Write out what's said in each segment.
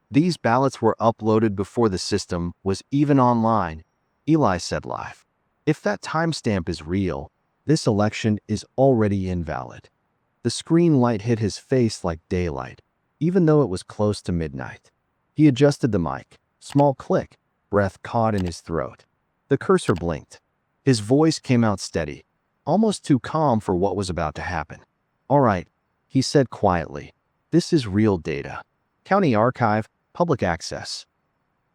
These ballots were uploaded before the system was even online, Eli said live. If that timestamp is real, this election is already invalid. The screen light hit his face like daylight, even though it was close to midnight. He adjusted the mic. Small click, breath caught in his throat. The cursor blinked. His voice came out steady, almost too calm for what was about to happen. "All right," he said quietly. "This is real data. County Archive, public access."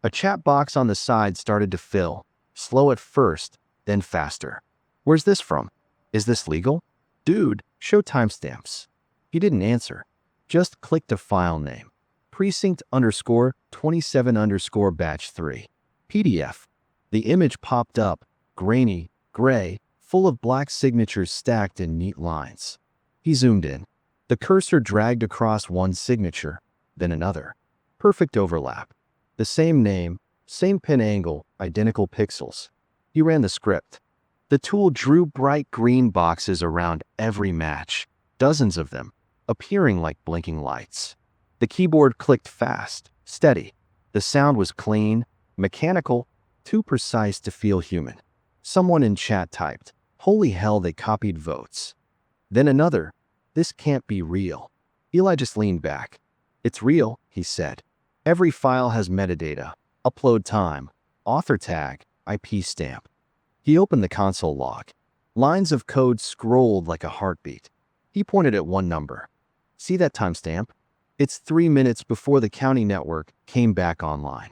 A chat box on the side started to fill, slow at first, then faster. "Where's this from? Is this legal? Dude, show timestamps." He didn't answer, just clicked a file name. Precinct_27_batch3. PDF. The image popped up, grainy, gray, full of black signatures stacked in neat lines. He zoomed in. The cursor dragged across one signature, then another. Perfect overlap. The same name, same pin angle, identical pixels. He ran the script. The tool drew bright green boxes around every match, dozens of them, appearing like blinking lights. The keyboard clicked fast, steady. The sound was clean, mechanical, too precise to feel human. Someone in chat typed, "Holy hell, they copied votes." Then another, "This can't be real." Eli just leaned back. "It's real," he said. "Every file has metadata, upload time, author tag, IP stamp." He opened the console log. Lines of code scrolled like a heartbeat. He pointed at one number. "See that timestamp? It's 3 minutes before the county network came back online."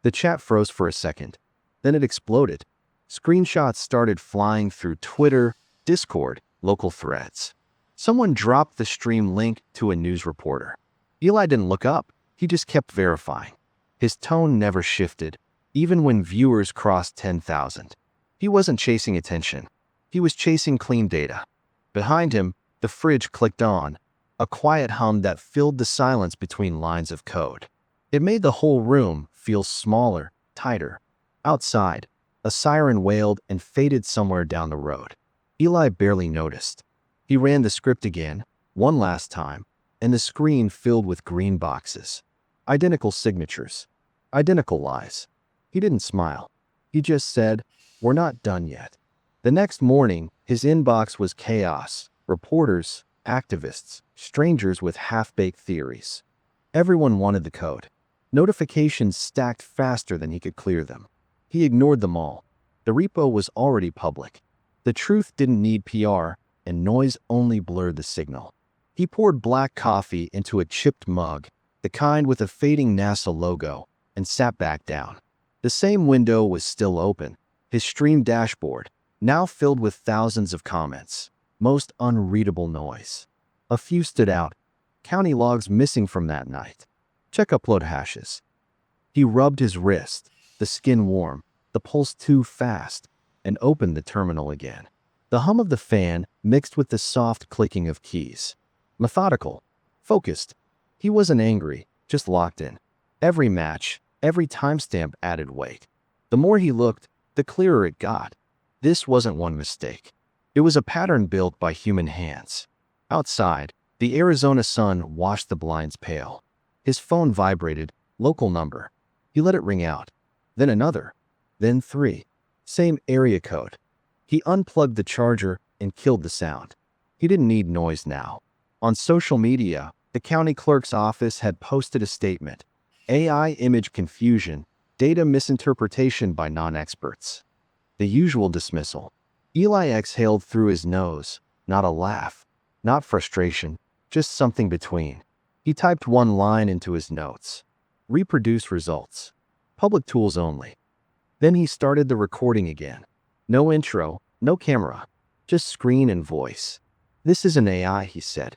The chat froze for a second. Then it exploded. Screenshots started flying through Twitter, Discord, local threads. Someone dropped the stream link to a news reporter. Eli didn't look up. He just kept verifying. His tone never shifted, even when viewers crossed 10,000. He wasn't chasing attention. He was chasing clean data. Behind him, the fridge clicked on, a quiet hum that filled the silence between lines of code. It made the whole room feel smaller, tighter. Outside, a siren wailed and faded somewhere down the road. Eli barely noticed. He ran the script again, one last time, and the screen filled with green boxes. Identical signatures. Identical lies. He didn't smile. He just said, "We're not done yet." The next morning, his inbox was chaos. Reporters, activists, strangers with half-baked theories. Everyone wanted the code. Notifications stacked faster than he could clear them. He ignored them all. The repo was already public. The truth didn't need PR, and noise only blurred the signal. He poured black coffee into a chipped mug, the kind with a fading NASA logo, and sat back down. The same window was still open, his stream dashboard, now filled with thousands of comments, most unreadable noise. A few stood out. County logs missing from that night. Check upload hashes. He rubbed his wrist, the skin warm, the pulse too fast, and opened the terminal again. The hum of the fan mixed with the soft clicking of keys. Methodical, focused. He wasn't angry, just locked in. Every match, every timestamp added weight. The more he looked, the clearer it got. This wasn't one mistake. It was a pattern built by human hands. Outside, the Arizona sun washed the blinds pale. His phone vibrated, local number. He let it ring out. Then another. Then 3. Same area code. He unplugged the charger and killed the sound. He didn't need noise now. On social media, the county clerk's office had posted a statement. AI image confusion, data misinterpretation by non-experts. The usual dismissal. Eli exhaled through his nose, not a laugh, not frustration, just something between. He typed one line into his notes. Reproduce results. Public tools only. Then he started the recording again. No intro, no camera, just screen and voice. "This isn't AI," he said.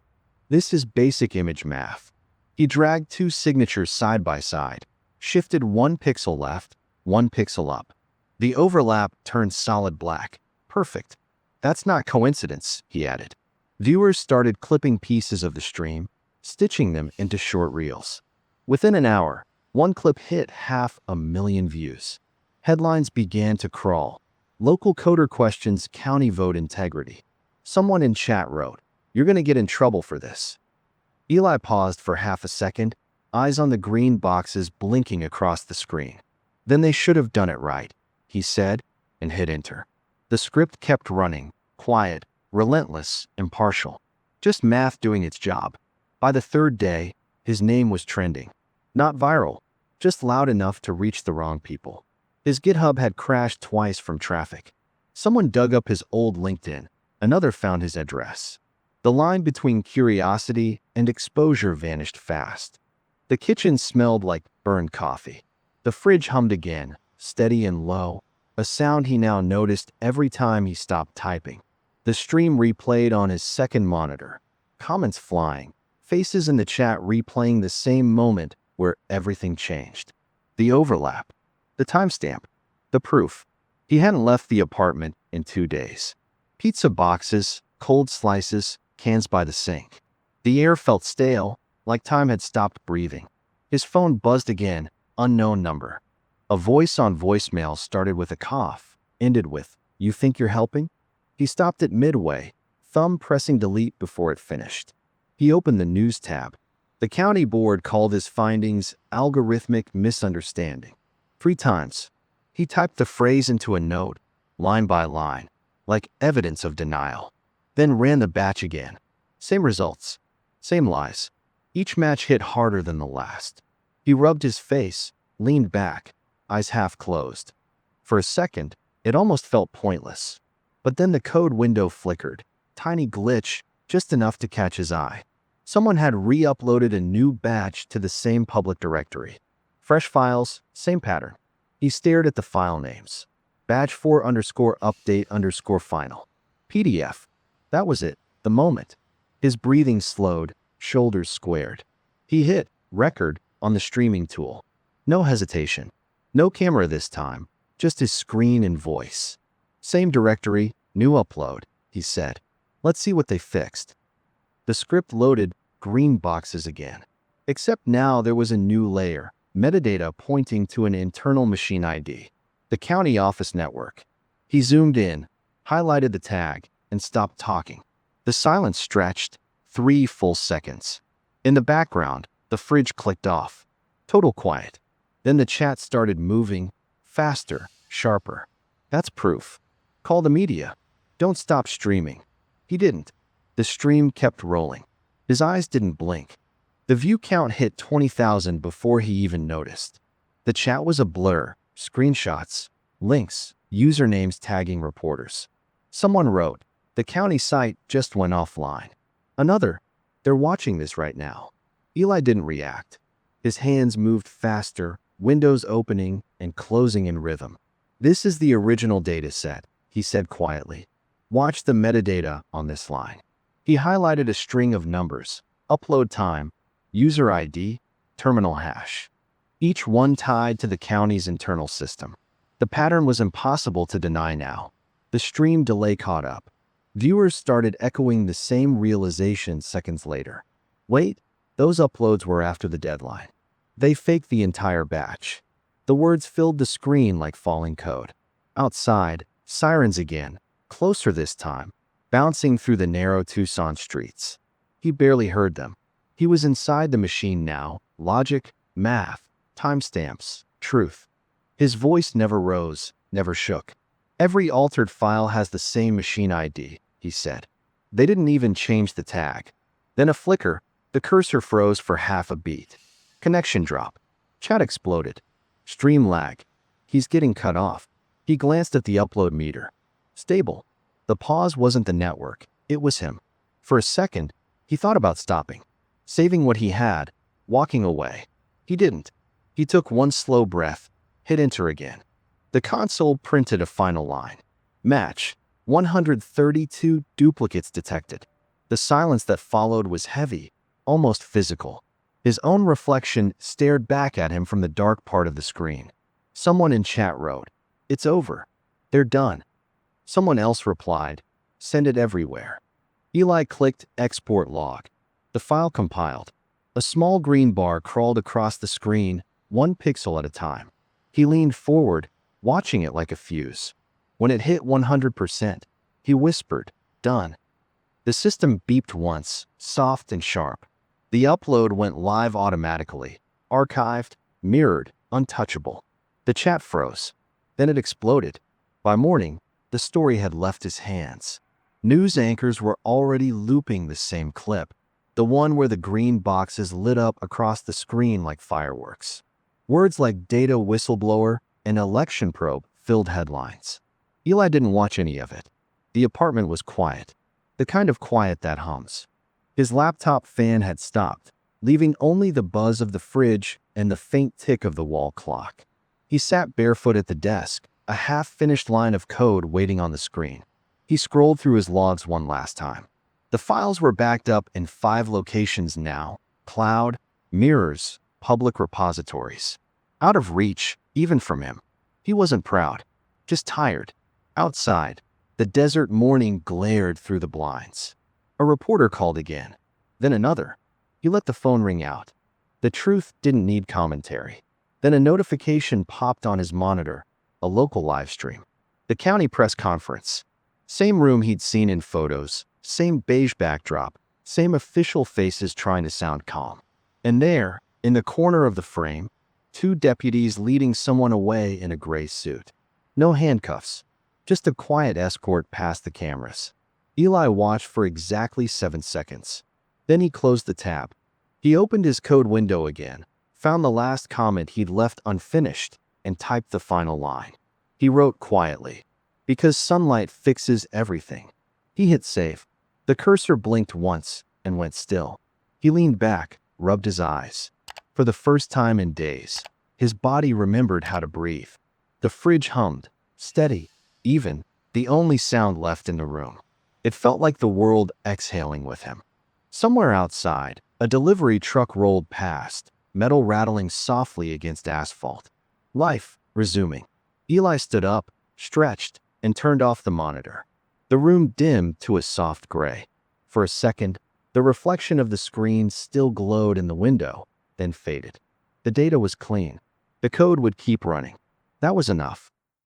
"This is basic image math." He dragged 2 signatures side by side, shifted 1 pixel left, 1 pixel up. The overlap turned solid black. Perfect. "That's not coincidence," he added. Viewers started clipping pieces of the stream, stitching them into short reels. Within an hour, one clip hit 500,000 views. Headlines began to crawl. Local coder questions county vote integrity. Someone in chat wrote, "You're going to get in trouble for this." Eli paused for half a second, eyes on the green boxes blinking across the screen. Then they should have done it right, he said, and hit enter. The script kept running, quiet, relentless, impartial. Just math doing its job. By the third day, his name was trending. Not viral, just loud enough to reach the wrong people. His GitHub had crashed twice from traffic. Someone dug up his old LinkedIn. Another found his address. The line between curiosity and exposure vanished fast. The kitchen smelled like burned coffee. The fridge hummed again, steady and low, a sound he now noticed every time he stopped typing. The stream replayed on his second monitor. Comments flying, faces in the chat replaying the same moment where everything changed. The overlap, the timestamp, the proof. He hadn't left the apartment in 2 days. Pizza boxes, cold slices, cans by the sink. The air felt stale, like time had stopped breathing. His phone buzzed again, unknown number. A voice on voicemail started with a cough, ended with, "You think you're helping?" He stopped it midway, thumb pressing delete before it finished. He opened the news tab. The county board called his findings algorithmic misunderstanding. 3 times. He typed the phrase into a note, line by line, like evidence of denial. Then ran the batch again. Same results. Same lies. Each match hit harder than the last. He rubbed his face, leaned back, eyes half closed. For a second, it almost felt pointless. But then the code window flickered. Tiny glitch, just enough to catch his eye. Someone had re-uploaded a new batch to the same public directory. Fresh files, same pattern. He stared at the file names. Batch 4_update_final. PDF. That was it, the moment. His breathing slowed, shoulders squared. He hit record on the streaming tool. No hesitation. No camera this time, just his screen and voice. Same directory, new upload, he said. Let's see what they fixed. The script loaded green boxes again. Except now there was a new layer, metadata pointing to an internal machine ID. The county office network. He zoomed in, highlighted the tag, and stopped talking. The silence stretched 3 full seconds. In the background, the fridge clicked off. Total quiet. Then the chat started moving, faster, sharper. That's proof. Call the media. Don't stop streaming. He didn't. The stream kept rolling. His eyes didn't blink. The view count hit 20,000 before he even noticed. The chat was a blur, screenshots, links, usernames tagging reporters. Someone wrote, "The county site just went offline." Another, "They're watching this right now." Eli didn't react. His hands moved faster, windows opening and closing in rhythm. "This is the original data set," he said quietly. "Watch the metadata on this line." He highlighted a string of numbers, upload time, user ID, terminal hash. Each one tied to the county's internal system. The pattern was impossible to deny now. The stream delay caught up. Viewers started echoing the same realization seconds later. Wait, those uploads were after the deadline. They faked the entire batch. The words filled the screen like falling code. Outside, sirens again, closer this time, bouncing through the narrow Tucson streets. He barely heard them. He was inside the machine now, logic, math, timestamps, truth. His voice never rose, never shook. "Every altered file has the same machine ID," he said. They didn't even change the tag. Then a flicker, the cursor froze for half a beat. Connection drop. Chat exploded. Stream lag. He's getting cut off. He glanced at the upload meter. Stable. The pause wasn't the network, it was him. For a second, he thought about stopping, saving what he had, walking away. He didn't. He took one slow breath, hit enter again. The console printed a final line. Match. 132 duplicates detected. The silence that followed was heavy, almost physical. His own reflection stared back at him from the dark part of the screen. Someone in chat wrote, "It's over. They're done." Someone else replied, "Send it everywhere." Eli clicked export log. The file compiled. A small green bar crawled across the screen, 1 pixel at a time. He leaned forward, watching it like a fuse. When it hit 100%, he whispered, "Done." The system beeped once, soft and sharp. The upload went live automatically, archived, mirrored, untouchable. The chat froze. Then it exploded. By morning, the story had left his hands. News anchors were already looping the same clip, the one where the green boxes lit up across the screen like fireworks. Words like data whistleblower and election probe filled headlines. Eli didn't watch any of it. The apartment was quiet, the kind of quiet that hums. His laptop fan had stopped, leaving only the buzz of the fridge and the faint tick of the wall clock. He sat barefoot at the desk, a half-finished line of code waiting on the screen. He scrolled through his logs one last time. The files were backed up in 5 locations now: cloud, mirrors, public repositories. Out of reach, even from him. He wasn't proud, just tired. Outside, the desert morning glared through the blinds. A reporter called again, then another. He let the phone ring out. The truth didn't need commentary. Then a notification popped on his monitor, a local live stream. The county press conference. Same room he'd seen in photos, same beige backdrop, same official faces trying to sound calm. And there, in the corner of the frame, 2 deputies leading someone away in a gray suit. No handcuffs, just a quiet escort past the cameras. Eli watched for exactly 7 seconds. Then he closed the tab. He opened his code window again, found the last comment he'd left unfinished, and typed the final line. He wrote quietly, "Because sunlight fixes everything." He hit save. The cursor blinked once and went still. He leaned back, rubbed his eyes. For the first time in days, his body remembered how to breathe. The fridge hummed, steady, even, the only sound left in the room. It felt like the world exhaling with him. Somewhere outside, a delivery truck rolled past, metal rattling softly against asphalt. Life resuming. Eli stood up, stretched, and turned off the monitor. The room dimmed to a soft gray. For a second, the reflection of the screen still glowed in the window, then faded. The data was clean. The code would keep running. That was enough.